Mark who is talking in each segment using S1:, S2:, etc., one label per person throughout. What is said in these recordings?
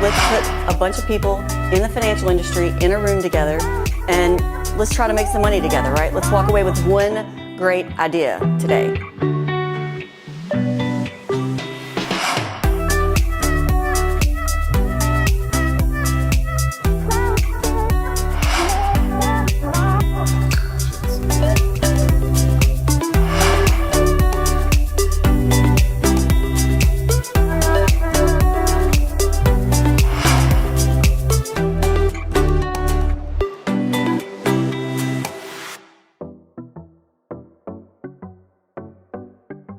S1: let's put a bunch of people in the financial industry in a room together and let's try to make some money together, right? Let's walk away with one great idea today.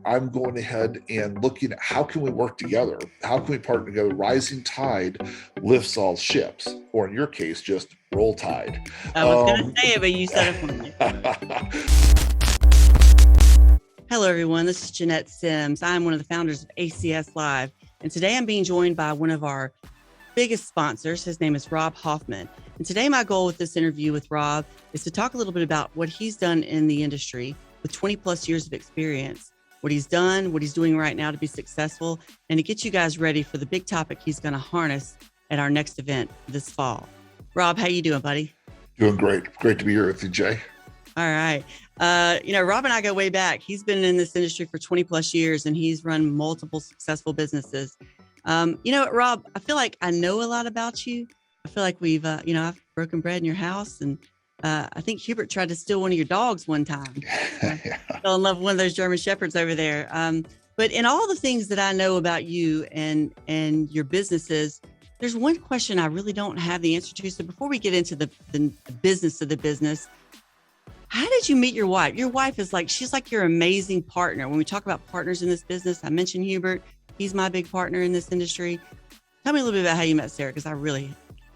S2: I'm going ahead and looking at how can we work together? How can we partner together? Rising tide lifts all ships, or in your case, just roll tide.
S1: I was going to say it, but you said it for me. Hello, everyone. This is Jeanette Sims. I'm one of the founders of ACS Live, and today I'm being joined by one of our biggest sponsors. His name is Rob Hoffman. And today my goal with this interview with Rob is to talk a little bit about what he's done in the industry with 20 plus years of experience, what he's done, what he's doing right now to be successful, and to get you guys ready for the big topic he's going to harness at our next event this fall. Rob, how you doing, buddy?
S2: Doing great. Great to be here with you, Jay.
S1: All right. Rob and I go way back. He's been in this industry for 20 plus years and he's run multiple successful businesses. Rob, I feel like I know a lot about you. I feel like we've, I've broken bread in your house, and I think Hubert tried to steal one of your dogs one time.
S2: Yeah.
S1: Fell in love with one of those German Shepherds over there. But in all the things that I know about you and your businesses, there's one question I really don't have the answer to. So before we get into the business of the business, how did you meet your wife? Your wife is she's like your amazing partner. When we talk about partners in this business, I mentioned Hubert. He's my big partner in this industry. Tell me a little bit about how you met Sarah, because I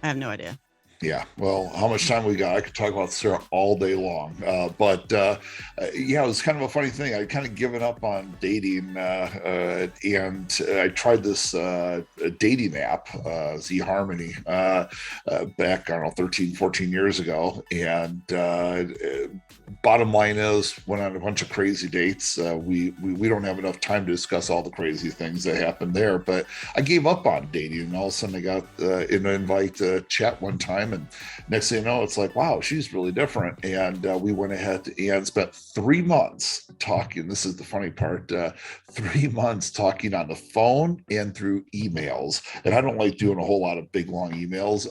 S1: have no idea.
S2: Yeah. Well, how much time we got? I could talk about Sarah all day long. It was kind of a funny thing. I'd kind of given up on dating, and I tried this dating app, Z-Harmony, back, 13, 14 years ago. And bottom line is, went on a bunch of crazy dates. We don't have enough time to discuss all the crazy things that happened there, but I gave up on dating, and all of a sudden I got an invite to chat one time. And next thing you know, it's like, wow, she's really different. And we went ahead and spent 3 months talking. This is the funny part, 3 months talking on the phone and through emails. And I don't like doing a whole lot of big, long emails,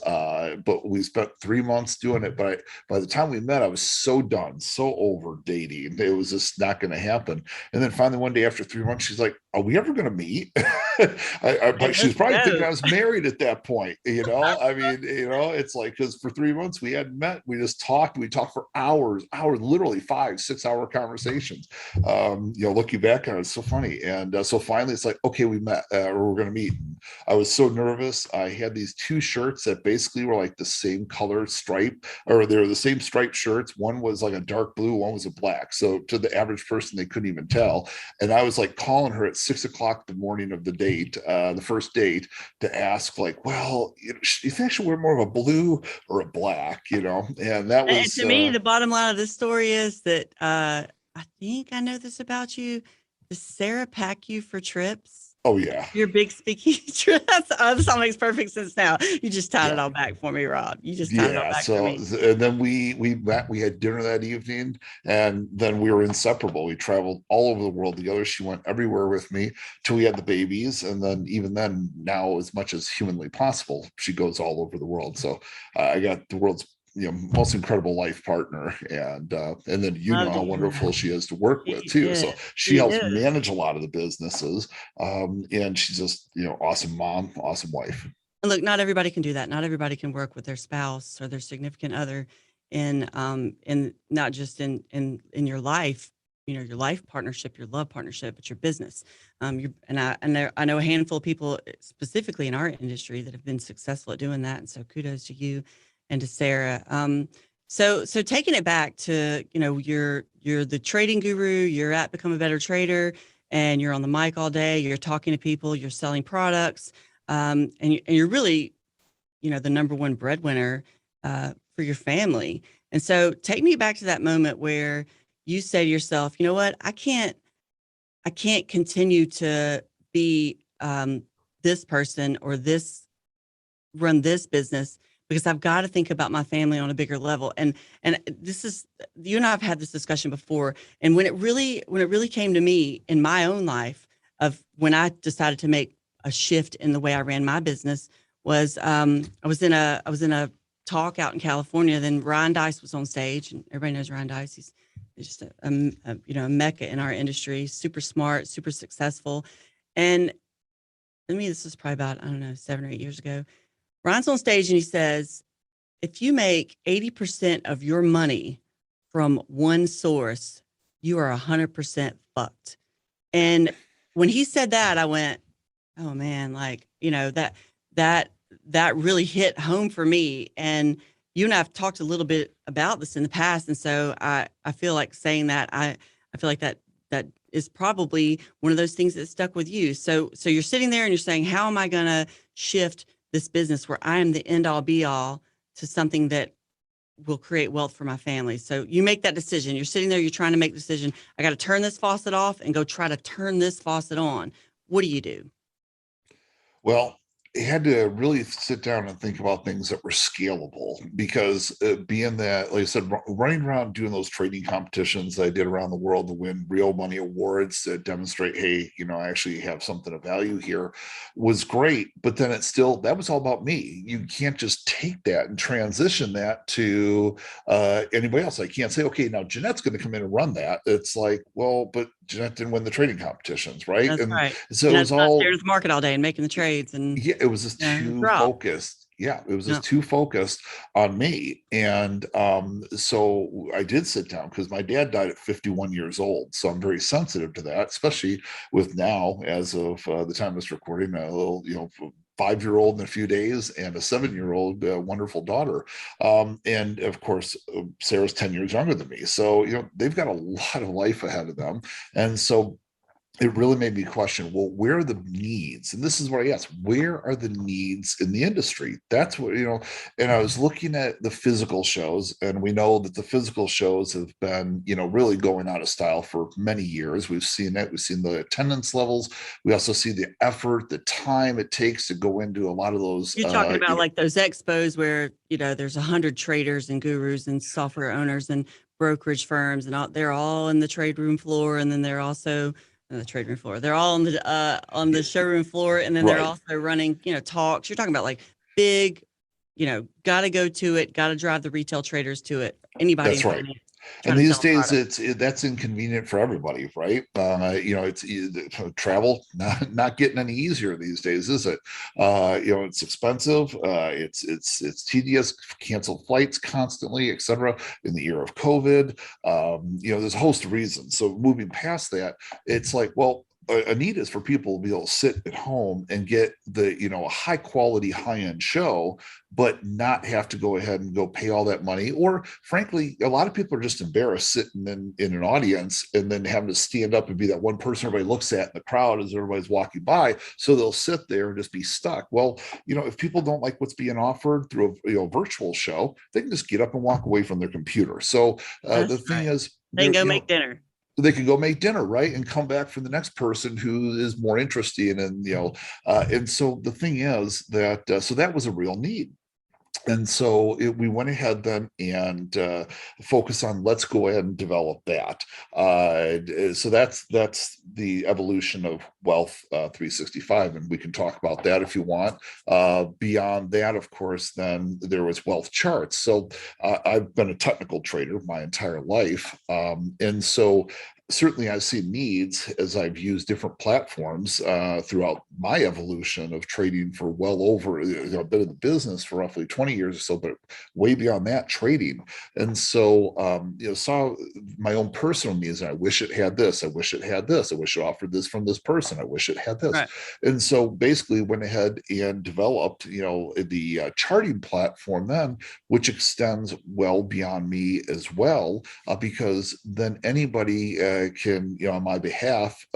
S2: but we spent 3 months doing it. But by the time we met, I was so done, so over dating. It was just not going to happen. And then finally one day after 3 months, she's like, are we ever going to meet? But she was probably thinking I was married at that point. It's like, because for 3 months we hadn't met. We just talked. We talked for hours, literally 5-6 hour conversations. Looking back on it, it's so funny. And so finally it's like, okay, we met, or we're going to meet. And I was so nervous. I had these 2 shirts that basically were like the same color stripe, or they were the same striped shirts. One was like a dark blue, one was a black. So to the average person, they couldn't even tell. And I was like calling her at 6 o'clock the morning of the date, the first date, to ask well, you think I should wear more of a blue or a black, and that was.
S1: And to me, the bottom line of this story is that I think I know this about you. Does Sarah pack you for trips?
S2: Oh yeah.
S1: Your big speaking trips. This all makes perfect sense now. You just tied it all back for me, Rob. You just tied it all back for me.
S2: And then we met, we had dinner that evening, and then we were inseparable. We traveled all over the world together. She went everywhere with me till we had the babies. And then even then, now, as much as humanly possible, she goes all over the world. So I got the world's most incredible life partner, and then how wonderful she is to work with too. So she helps manage a lot of the businesses, and she's just awesome mom, awesome wife.
S1: And look, not everybody can do that. Not everybody can work with their spouse or their significant other in not just in your life, your life partnership, your love partnership, but your business. I know a handful of people specifically in our industry that have been successful at doing that, and so kudos to you and to Sarah. So taking it back to, you're the trading guru, you're at Become a Better Trader, and you're on the mic all day, you're talking to people, you're selling products, and you're really, the number one breadwinner for your family. And so take me back to that moment where you say to yourself, you know what, I can't continue to be this person or this run this business because I've got to think about my family on a bigger level. And this is, you and I have had this discussion before. And when it really came to me in my own life of when I decided to make a shift in the way I ran my business was I was in a talk out in California. Then Ryan Dice was on stage, and everybody knows Ryan Dice. He's just a mecca in our industry, super smart, super successful. And I mean, this was probably about, I don't know, 7 or 8 years ago. Ryan's on stage and he says, if you make 80% of your money from one source, you are 100% fucked. And when he said that, I went, oh man, like, that that really hit home for me. And you and I have talked a little bit about this in the past. And so I feel like saying that I feel like that is probably one of those things that stuck with you. So you're sitting there and you're saying, how am I gonna shift this business where I am the end all be all to something that will create wealth for my family? So you make that decision. You're sitting there, you're trying to make the decision. I got to turn this faucet off and go try to turn this faucet on. What do you do?
S2: Well, I had to really sit down and think about things that were scalable because being that, like I said, running around doing those trading competitions that I did around the world to win real money awards that demonstrate, hey, I actually have something of value here was great. But then that was all about me. You can't just take that and transition that to anybody else. I can't say, okay, now Jeanette's going to come in and run that. It's like, well, but Jeanette didn't win the trading competitions, right?
S1: That's
S2: And
S1: right.
S2: so it
S1: And
S2: was
S1: that's not
S2: all,
S1: staring at the market all day and making the trades and
S2: yeah, it was just too
S1: drop.
S2: focused. Yeah, it was
S1: No.
S2: just too focused on me. And so I did sit down because my dad died at 51 years old. So I'm very sensitive to that, especially with now, as of the time of this recording, a little, 5-year-old in a few days and a 7-year-old wonderful daughter. And of course, Sarah's 10 years younger than me. So, they've got a lot of life ahead of them. And so it really made me question, well, where are the needs? And this is what I asked, where are the needs in the industry? That's what, and I was looking at the physical shows, and we know that the physical shows have been, really going out of style for many years. We've seen it. We've seen the attendance levels. We also see the effort, the time it takes to go into a lot of those,
S1: You're talking about like those expos where, there's 100 traders and gurus and software owners and brokerage firms and they're all in the trade room floor. And then they're also on the trade room floor. They're all on the showroom floor. And then they're
S2: right.
S1: also running, talks. You're talking about like big, got to go to it, got to drive the retail traders to it. Anybody in
S2: That's right.
S1: finance trying
S2: And
S1: to
S2: these
S1: sell a
S2: days,
S1: product.
S2: that's inconvenient for everybody, right? It's travel not getting any easier these days, is it? It's expensive. It's tedious. Canceled flights constantly, etc. In the year of COVID, there's a host of reasons. So moving past that, it's like, well, a need is for people to be able to sit at home and get the a high quality high end show, but not have to go ahead and go pay all that money. Or frankly, a lot of people are just embarrassed sitting in an audience and then having to stand up and be that one person everybody looks at in the crowd as everybody's walking by. So they'll sit there and just be stuck. Well, if people don't like what's being offered through a virtual show, they can just get up and walk away from their computer. So the
S1: That's
S2: thing
S1: right.
S2: is,
S1: They can
S2: there,
S1: go make dinner.
S2: they can go make dinner, right, and come back for the next person who is more interested. And so the thing is that so that was a real need. And so we went ahead then and focused on, let's go ahead and develop that. So that's the evolution of Wealth 365, and we can talk about that if you want. Beyond that, of course, then there was Wealth Charts. So I've been a technical trader my entire life, and so certainly I see needs as I've used different platforms throughout my evolution of trading for well over a bit of the business for roughly 20 years or so, but way beyond that, trading. And so, saw my own personal needs. And I wish it had this. I wish it had this. I wish it offered this from this person. I wish it had this.
S1: Right.
S2: And so basically went ahead and developed, the charting platform then, which extends well beyond me as well, because then anybody can, on my behalf,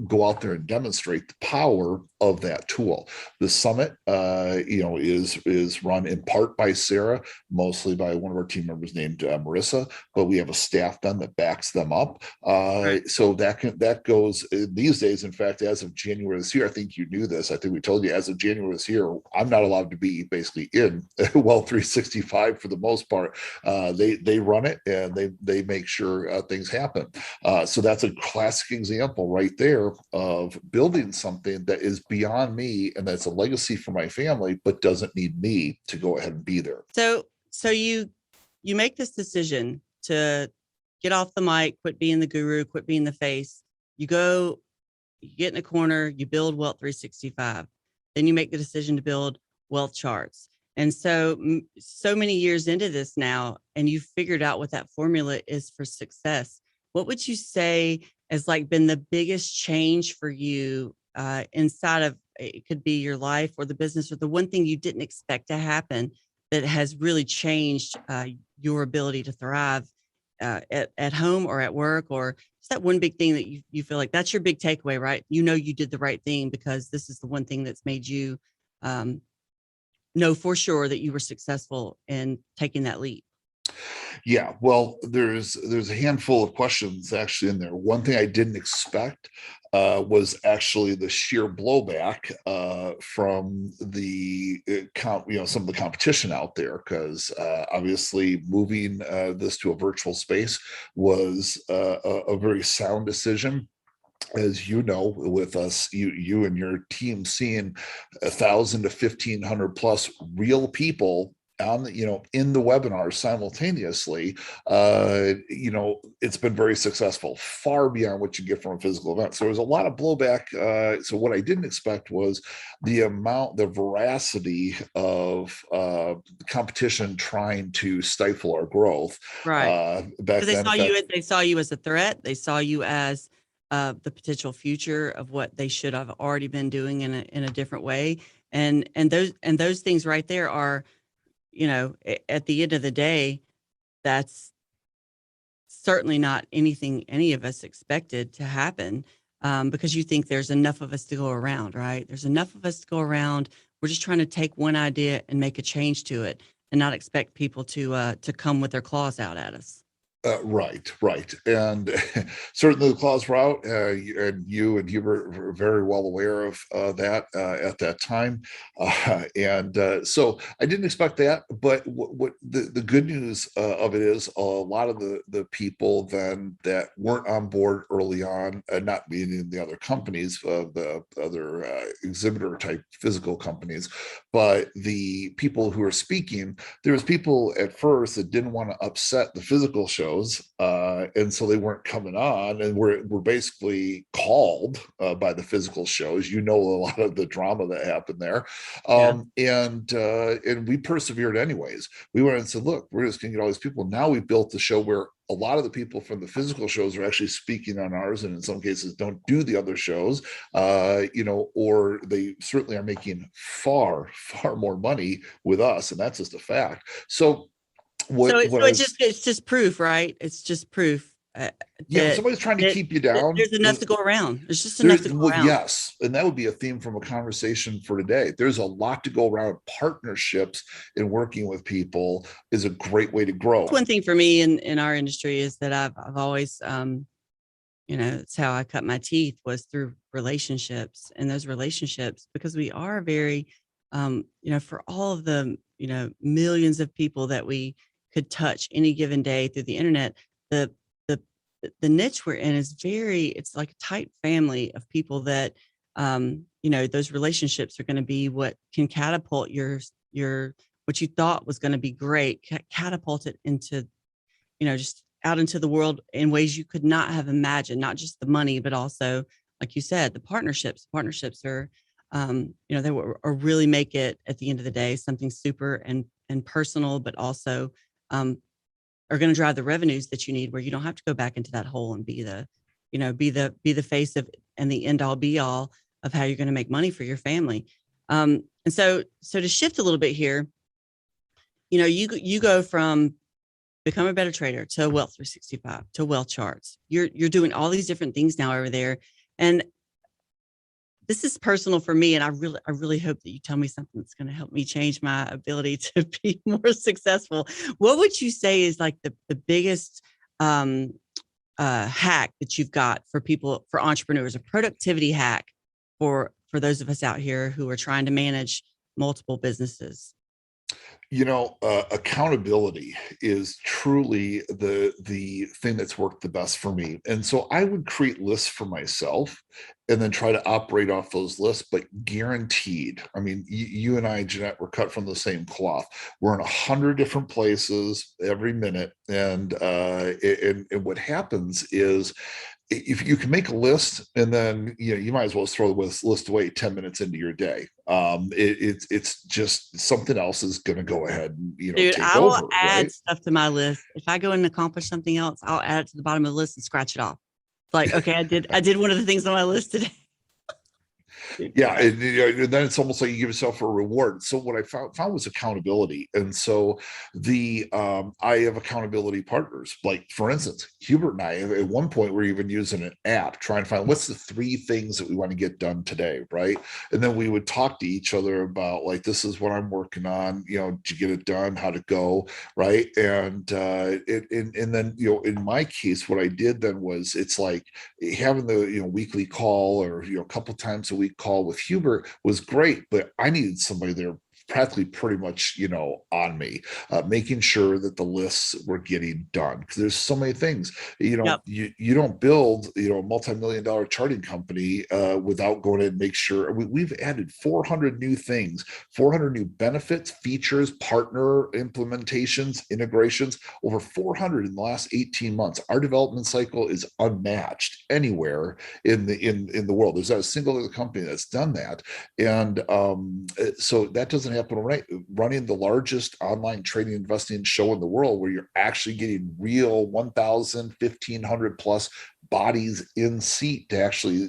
S2: go out there and demonstrate the power of that tool. The summit, is run in part by Sarah, mostly by one of our team members named Marissa, but we have a staff then that backs them up.
S1: Right.
S2: So that goes these days. In fact, as of January this year, I think you knew this. I think we told you as of January this year, I'm not allowed to be basically in Wealth 365 for the most part. They run it and they make sure things happen. So that's a classic example right there of building something that is beyond me and that's a legacy for my family, but doesn't need me to go ahead and be there.
S1: So you make this decision to get off the mic, quit being the guru, quit being the face. You get in a corner, you build Wealth 365. Then you make the decision to build Wealth Charts. And so many years into this now, and you've figured out what that formula is for success. What would you say has like been the biggest change for you inside of, it could be your life or the business, or the one thing you didn't expect to happen that has really changed your ability to thrive at home or at work? Or is that one big thing that you feel like that's your big takeaway, right? You know, you did the right thing because this is the one thing that's made you know for sure that you were successful in taking that leap.
S2: Yeah, well, there's a handful of questions actually in there. One thing I didn't expect was actually the sheer blowback from the some of the competition out there, because obviously moving this to a virtual space was a very sound decision. As you know, with us, you and your team seeing 1,000 to 1,500 plus real people on in the webinar simultaneously, it's been very successful, far beyond what you get from a physical event. So there was a lot of blowback. So what I didn't expect was the veracity of competition trying to stifle our growth.
S1: Right.
S2: Back
S1: They
S2: then,
S1: they saw you as a threat. They saw you as the potential future of what they should have already been doing in a different way. And those things right there are, at the end of the day, that's certainly not anything any of us expected to happen, because you think there's enough of us to go around, right? There's enough of us to go around. We're just trying to take one idea and make a change to it and not expect people to come with their claws out at us.
S2: Right. And certainly the clause route, and you were very well aware of that at that time. So I didn't expect that. But what the good news of it is a lot of the people then that weren't on board early on, not meaning the other companies, the other exhibitor type physical companies, but the people who are speaking, there was people at first that didn't want to upset the physical shows. And so they weren't coming on, and we're basically called by the physical shows. A lot of the drama that happened there. And we persevered anyways. We went and said, look, we're just gonna get all these people. Now we've built the show where a lot of the people from the physical shows are actually speaking on ours, and in some cases don't do the other shows, or they certainly are making far more money with us, and that's just a fact. So
S1: it's just proof, right? It's just proof.
S2: Somebody's trying to keep you down.
S1: There's enough to go around. There's just enough to go around.
S2: Yes, and that would be a theme from a conversation for today. There's a lot to go around. Partnerships and working with people is a great way to grow.
S1: One thing for me in our industry is that I've always, it's how I cut my teeth, was through relationships, and those relationships, because we are very, for all of the, millions of people that we could touch any given day through the internet, the niche we're in is it's like a tight family of people that, those relationships are going to be what can catapult your what you thought was going to be great, catapult it into, just out into the world in ways you could not have imagined, not just the money, but also, like you said, the partnerships are, they will really make it at the end of the day, something super and personal, but also, are going to drive the revenues that you need, where you don't have to go back into that hole and be the face of, and the end all be all of how you're going to make money for your family. And so to shift a little bit here, you go from become a better trader to Wealth 365 to Wealth Charts. You're doing all these different things now over there. And this is personal for me, and I really hope that you tell me something that's going to help me change my ability to be more successful. What would you say is like the biggest um, hack that you've got for people, for entrepreneurs, a productivity hack for those of us out here who are trying to manage multiple businesses?
S2: Accountability is truly the thing that's worked the best for me. And so I would create lists for myself and then try to operate off those lists, but guaranteed. I mean, you and I, Jeanette, we're cut from the same cloth. We're in 100 different places every minute. And what happens is, if you can make a list, and then you might as well throw the list away 10 minutes into your day. It's just something else is going to go ahead and
S1: Dude,
S2: take
S1: I will
S2: over,
S1: add
S2: right?
S1: stuff to my list. If I go and accomplish something else, I'll add it to the bottom of the list and scratch it off. It's like, okay, I did one of the things on my list today.
S2: Yeah, and then it's almost like you give yourself a reward. So what I found was accountability. And so the I have accountability partners. Like, for instance, Hubert and I at one point we're even using an app trying to find what's the 3 things that we want to get done today, right? And then we would talk to each other about, like, this is what I'm working on, to get it done, how to go, right? And then in my case, what I did then was, it's like having the weekly call, or a couple times a week call with Hubert was great, but I needed somebody there practically pretty much on me, making sure that the lists were getting done, because there's so many things.
S1: Yep.
S2: You don't build a multi-million dollar charting company without going in and make sure. We've added 400 new things, 400 new benefits, features, partner implementations, integrations, over 400 in the last 18 months. Our development cycle is unmatched anywhere in the world. There's not a single other company that's done that. And so that doesn't happen overnight. Running the largest online trading investing show in the world, where you're actually getting real 1,000, 1,500 plus bodies in seat to actually,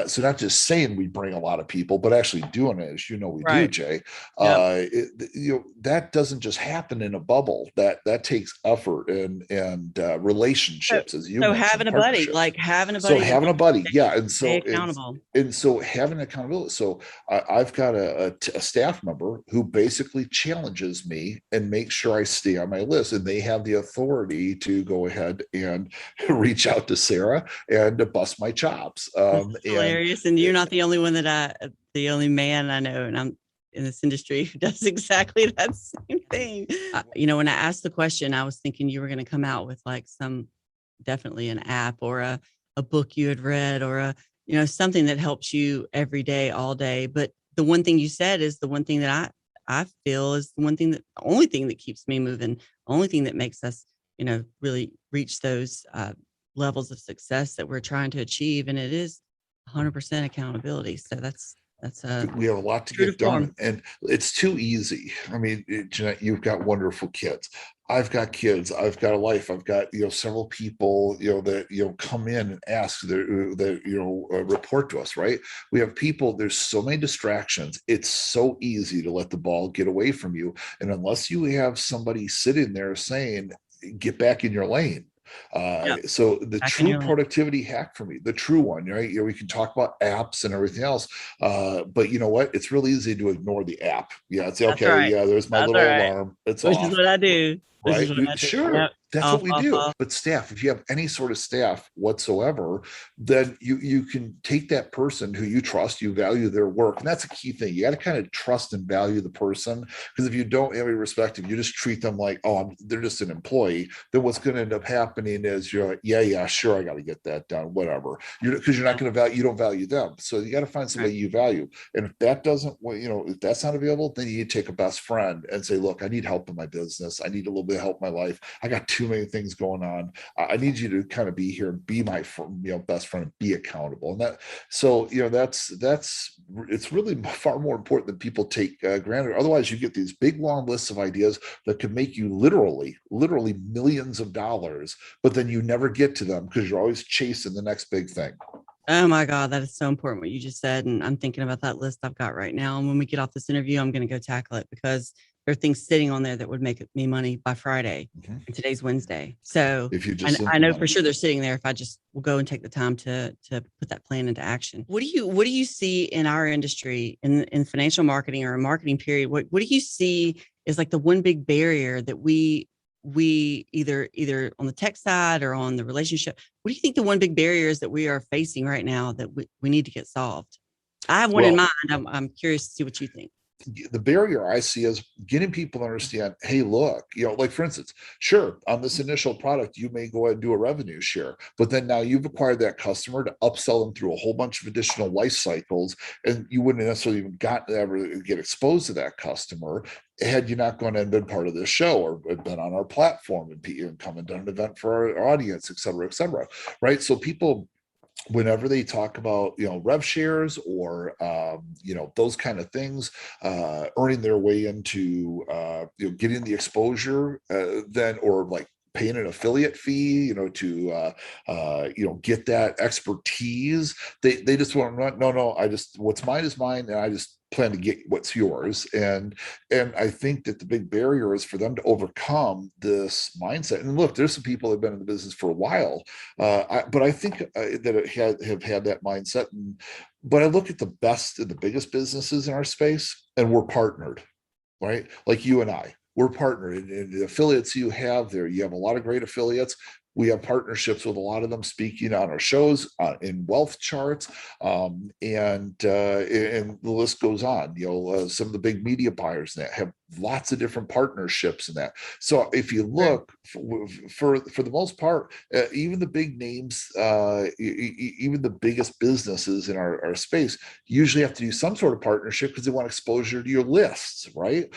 S2: so not just saying we bring a lot of people, but actually doing it, as we do,
S1: Right.
S2: Jay.
S1: Yep.
S2: That doesn't just happen in a bubble. That takes effort and
S1: So,
S2: relationships, as you
S1: so
S2: mentioned,
S1: having a buddy,
S2: partnerships.
S1: like having a
S2: So
S1: buddy that
S2: having a
S1: helps
S2: buddy, yeah,
S1: stay accountable.
S2: and so having accountability. So I've got a staff member who basically challenges me and makes sure I stay on my list, and they have the authority to go ahead and reach out to Sarah and to bust my chops.
S1: This is
S2: And
S1: hilarious. And you're not the only one the only man I know, and I'm in this industry who does exactly that same thing. When I asked the question, I was thinking you were going to come out with like definitely an app or a book you had read, or something that helps you every day, all day. But the one thing you said is the one thing that I feel is the only thing that keeps me moving, the only thing that makes us, really reach those levels of success that we're trying to achieve. And it is 100% accountability. So that's
S2: we have a lot to
S1: true to
S2: get done,
S1: form.
S2: and it's too easy. I mean, Jeanette, you've got wonderful kids. I've got kids. I've got a life. I've got several people that come in and ask that report to us. Right? We have people. There's so many distractions. It's so easy to let the ball get away from you, and unless you have somebody sitting there saying, "Get back in your lane."
S1: Yep.
S2: So the
S1: Back in
S2: true
S1: your lane.
S2: productivity hack for me, the true one, right? We can talk about apps and everything else, but you know what? It's really easy to ignore the app. Yeah, it's
S1: That's
S2: okay.
S1: right.
S2: Yeah, there's my
S1: That's all
S2: little
S1: right.
S2: alarm. It's
S1: Which is
S2: off.
S1: what I do. Which is
S2: Right?
S1: what I do.
S2: Sure.
S1: Yep.
S2: That's what
S1: Off,
S2: we
S1: off,
S2: do.
S1: off.
S2: But staff, if you have any sort of staff whatsoever, then you can take that person who you trust, you value their work. And that's a key thing. You got to kind of trust and value the person. Because if you don't have any respect, if you just treat them like, oh, they're just an employee, then what's going to end up happening is you're like, yeah, sure, I got to get that done, whatever. Because you're not going to value, you don't value them. So you got to find
S1: Right.
S2: somebody you value. And if that doesn't, if that's not available, then you take a best friend and say, look, I need help in my business. I need a little bit of help in my life. I got too many things going on. I need you to kind of be here and be my best friend, and be accountable. And that's it's really far more important than people take granted. Otherwise, you get these big long lists of ideas that could make you literally millions of dollars, but then you never get to them because you're always chasing the next big thing.
S1: Oh my God, that is so important what you just said. And I'm thinking about that list I've got right now. And when we get off this interview, I'm going to go tackle it because there are things sitting on there that would make me money by Friday.
S2: Mhm.
S1: And today's Wednesday. So
S2: If you just
S1: I know for
S2: implement
S1: sure they're sitting there if I just will go and take the time to put that plan into action. What do you see in our industry in financial marketing or a marketing period? What do you see is like the one big barrier that we either on the tech side or on the relationship? What do you think the one big barrier is that we are facing right now that we need to get solved? I have one in
S2: well,
S1: mind. I'm curious to see what you think.
S2: the barrier I see is getting people to understand, hey, look, like for instance, sure, on this initial product, you may go ahead and do a revenue share, but then now you've acquired that customer to upsell them through a whole bunch of additional life cycles, and you wouldn't necessarily even ever get exposed to that customer had you not gone and been part of this show or been on our platform and come and done an event for our audience, et cetera, right? So people, whenever they talk about rev shares or those kind of things, earning their way into getting the exposure, then or like paying an affiliate fee to get that expertise, they just want, no, I just, what's mine is mine, and I just plan to get what's yours. And I think that the big barrier is for them to overcome this mindset. And look, there's some people that have been in the business for a while, but I think that have had that mindset. But I look at the best and the biggest businesses in our space, and we're partnered, right? Like you and I, we're partnered. And the affiliates you have there, you have a lot of great affiliates. We have partnerships with a lot of them speaking on our shows, in wealth charts, and the list goes on. Some of the big media buyers that have lots of different partnerships in that. So if you look for the most part, even the big names, even the biggest businesses in our space usually have to do some sort of partnership because they want exposure to your lists, right?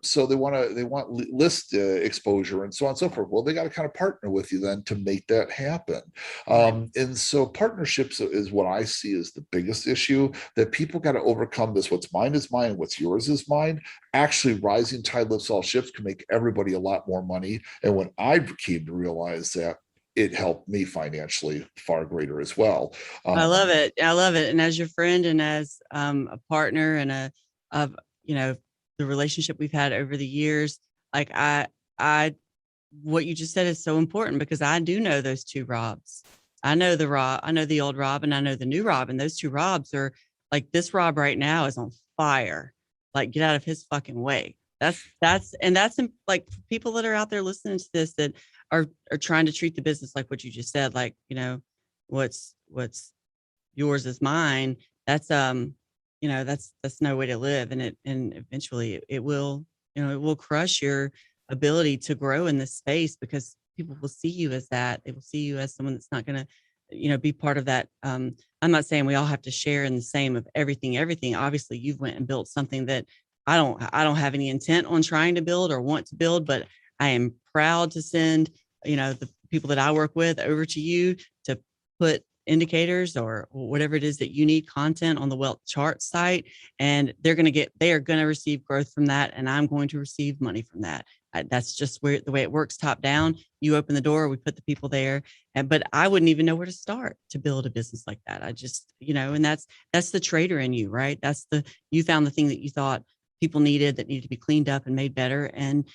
S2: So they want list exposure and so on and so forth. Well, they got to kind of partner with you then to make that happen. And so partnerships is what I see as the biggest issue, that people got to overcome this. What's mine is mine, what's yours is mine. Actually, rising tide lifts all ships can make everybody a lot more money. And when I came to realize that, it helped me financially far greater as well.
S1: I love it. I love it. And as your friend and as a partner and of the relationship we've had over the years, like I what you just said is so important because I do know those two Robs. I know the old Rob, and I know the new Rob, and those two Robs are like, this Rob right now is on fire. Like, get out of his fucking way. That's like people that are out there listening to this that are trying to treat the business like what you just said, like, what's yours is mine. That's that's no way to live. And eventually it will, it will crush your ability to grow in this space because people will see you as that. They will see you as someone that's not going to, be part of that. I'm not saying we all have to share in the same of everything. Obviously you've went and built something that I don't have any intent on trying to build or want to build, but I am proud to send, the people that I work with over to you to put indicators or whatever it is that you need content on the wealth chart site. And they are going to receive growth from that. And I'm going to receive money from that. That's just the way it works, top down. You open the door, we put the people there. But I wouldn't even know where to start to build a business like that. I just, and that's the trader in you, right? You found the thing that you thought people needed that needed to be cleaned up and made better. And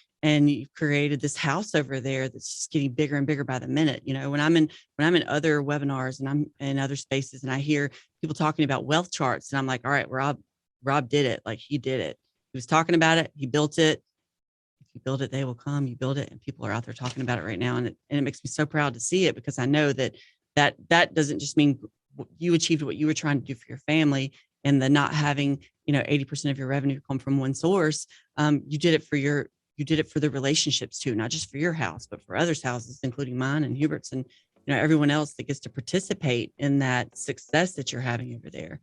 S1: you created this house over there that's just getting bigger and bigger by the minute. When I'm in other webinars and I'm in other spaces and I hear people talking about wealth charts, and I'm like, all right, Rob did it. Like, he did it. He was talking about it. He built it. If you build it, they will come. You build it, and people are out there talking about it right now. And it makes me so proud to see it, because I know that doesn't just mean you achieved what you were trying to do for your family, and the not having 80% of your revenue come from one source. You did it for the relationships too, not just for your house, but for others' houses, including mine and Hubert's, and everyone else that gets to participate in that success that you're having over there.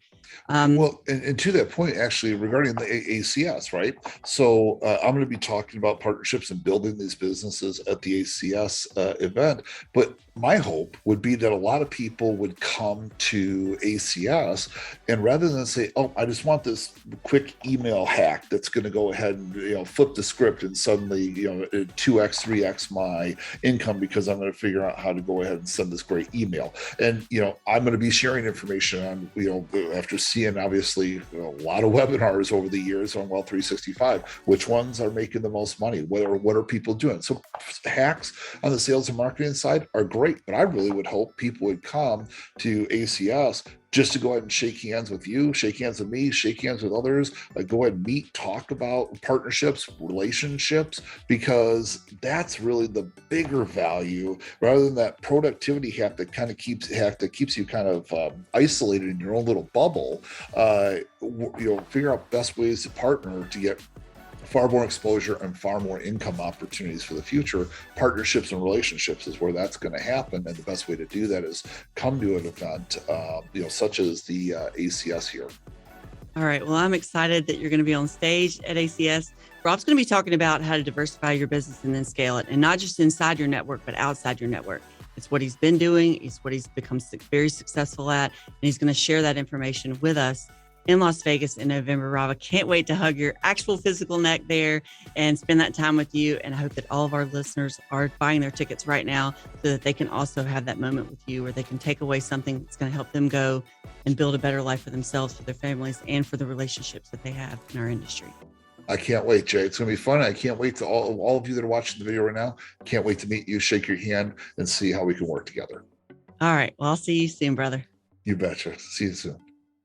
S2: Well, and to that point, actually, regarding the ACS, right? So I'm going to be talking about partnerships and building these businesses at the ACS event. But my hope would be that a lot of people would come to ACS, and rather than say, "Oh, I just want this quick email hack that's going to go ahead and flip the script and suddenly 2x, 3x my income because I'm going to figure out how to go ahead and send this great email. And, I'm going to be sharing information on, after seeing obviously a lot of webinars over the years on Well 365, which ones are making the most money? What are people doing? So hacks on the sales and marketing side are great, but I really would hope people would come to ACS just to go ahead and shake hands with you, shake hands with me, shake hands with others, go ahead and meet, talk about partnerships, relationships, because that's really the bigger value rather than that productivity hack that kind of keeps you kind of isolated in your own little bubble. Figure out best ways to partner to get far more exposure and far more income opportunities for the future. Partnerships and relationships is where that's going to happen. And the best way to do that is come to an event, such as the ACS here.
S1: All right. Well, I'm excited that you're going to be on stage at ACS. Rob's going to be talking about how to diversify your business and then scale it, and not just inside your network, but outside your network. It's what he's been doing. It's what he's become very successful at. And he's going to share that information with us in Las Vegas in November. Rob, I can't wait to hug your actual physical neck there and spend that time with you. And I hope that all of our listeners are buying their tickets right now so that they can also have that moment with you where they can take away something that's going to help them go and build a better life for themselves, for their families, and for the relationships that they have in our industry.
S2: I can't wait, Jay. It's going to be fun. I can't wait to all of you that are watching the video right now. Can't wait to meet you, shake your hand, and see how we can work together.
S1: All right. Well, I'll see you soon, brother.
S2: You betcha. See you soon.